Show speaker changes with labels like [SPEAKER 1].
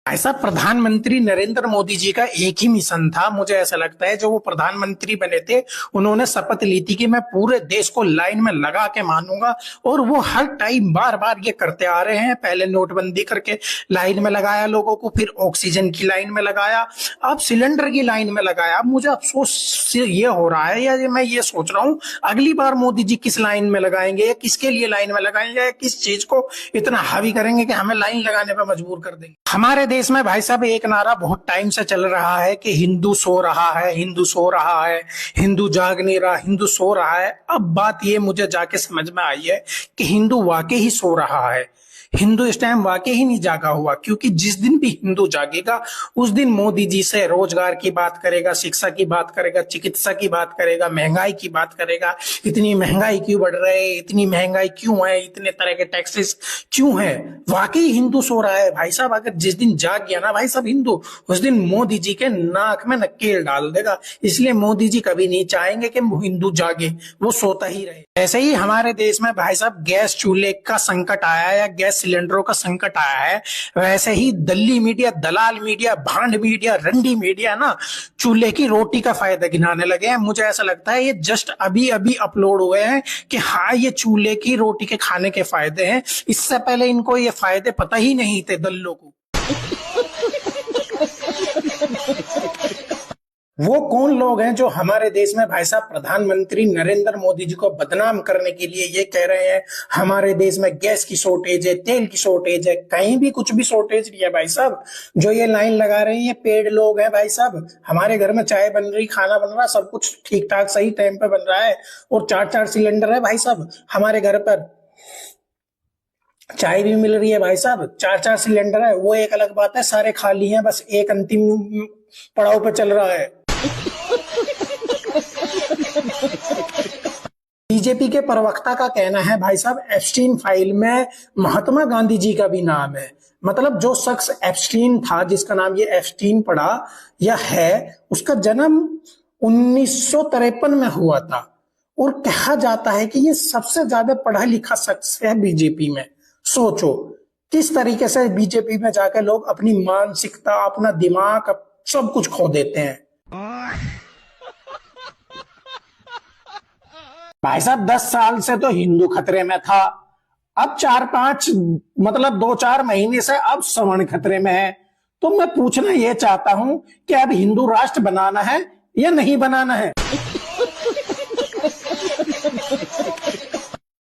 [SPEAKER 1] ऐसा प्रधानमंत्री नरेंद्र मोदी जी का एक ही मिशन था। मुझे ऐसा लगता है जो वो प्रधानमंत्री बने थे उन्होंने शपथ ली थी कि मैं पूरे देश को लाइन में लगा के मानूंगा, और वो हर टाइम बार बार ये करते आ रहे हैं। पहले नोटबंदी करके लाइन में लगाया लोगों को, फिर ऑक्सीजन की लाइन में लगाया, अब सिलेंडर की लाइन में लगाया। अब मुझे अफसोस ये हो रहा है, या मैं ये सोच रहा हूँ अगली बार मोदी जी किस लाइन में लगाएंगे, या किसके लिए लाइन में लगाएंगे, या किस चीज को इतना हावी करेंगे कि हमें लाइन लगाने पर मजबूर कर देंगे। हमारे देश में भाई साहब एक नारा बहुत टाइम से चल रहा है कि हिंदू सो रहा है, हिंदू सो रहा है, हिंदू जाग नहीं रहा, हिंदू सो रहा है। अब बात ये मुझे जाके समझ में आई है कि हिंदू वाकई ही सो रहा है। हिंदू इस टाइम वाकई ही नहीं जागा हुआ, क्योंकि जिस दिन भी हिंदू जागेगा उस दिन मोदी जी से रोजगार की बात करेगा, शिक्षा की बात करेगा, चिकित्सा की बात करेगा, महंगाई की बात करेगा। इतनी महंगाई क्यों बढ़ रही है, इतनी महंगाई क्यों है, इतने तरह के टैक्सेस क्यों है। वाकई हिंदू सो रहा है भाई साहब। अगर जिस दिन जाग गया ना भाई साहब हिंदू, उस दिन मोदी जी के नाक में नकेल डाल देगा। इसलिए मोदी जी कभी नहीं चाहेंगे कि हिंदू जागे, वो सोता ही रहे। ऐसे ही हमारे देश में भाई साहब गैस चूल्हे का संकट आया है या गैस सिलेंडरों का संकट आया है, वैसे ही दल्ली मीडिया, दलाल मीडिया, भांड मीडिया, रंडी मीडिया ना चूल्हे की रोटी का फायदा गिनाने लगे हैं। मुझे ऐसा लगता है ये जस्ट अभी अभी अपलोड हुए हैं कि हाँ ये चूल्हे की रोटी के खाने के फायदे हैं। इससे पहले इनको ये फायदे पता ही नहीं थे दल्लों को। वो कौन लोग हैं जो हमारे देश में भाई साहब प्रधानमंत्री नरेंद्र मोदी जी को बदनाम करने के लिए ये कह रहे हैं हमारे देश में गैस की शॉर्टेज है, तेल की शॉर्टेज है। कहीं भी कुछ भी शॉर्टेज नहीं है भाई साहब। जो ये लाइन लगा रहे हैं पेड लोग हैं भाई साहब। हमारे घर में चाय बन रही, खाना बन रहा, सब कुछ ठीक ठाक सही टाइम पे बन रहा है, और 4-4 सिलेंडर है भाई साहब हमारे घर पर। चाय भी मिल रही है भाई साहब, 4-4 सिलेंडर है, वो एक अलग बात है। सारे खाली हैं, बस एक अंतिम पड़ाव पे चल रहा है। बीजेपी के प्रवक्ता का कहना है भाई साहब एप्स्टीन फाइल में महात्मा गांधी जी का भी नाम है। मतलब जो शख्स एप्स्टीन था, जिसका नाम ये एप्स्टीन पड़ा या है, उसका जन्म 1953 में हुआ था, और कहा जाता है कि ये सबसे ज्यादा पढ़ा लिखा शख्स है बीजेपी में। सोचो किस तरीके से बीजेपी में जाकर लोग अपनी मानसिकता, अपना दिमाग, सब कुछ खो देते हैं। भाई साहब 10 साल से तो हिंदू खतरे में था, अब 4-5 मतलब 2-4 महीने से अब सवर्ण खतरे में है। तो मैं पूछना यह चाहता हूं कि अब हिंदू राष्ट्र बनाना है या नहीं बनाना है।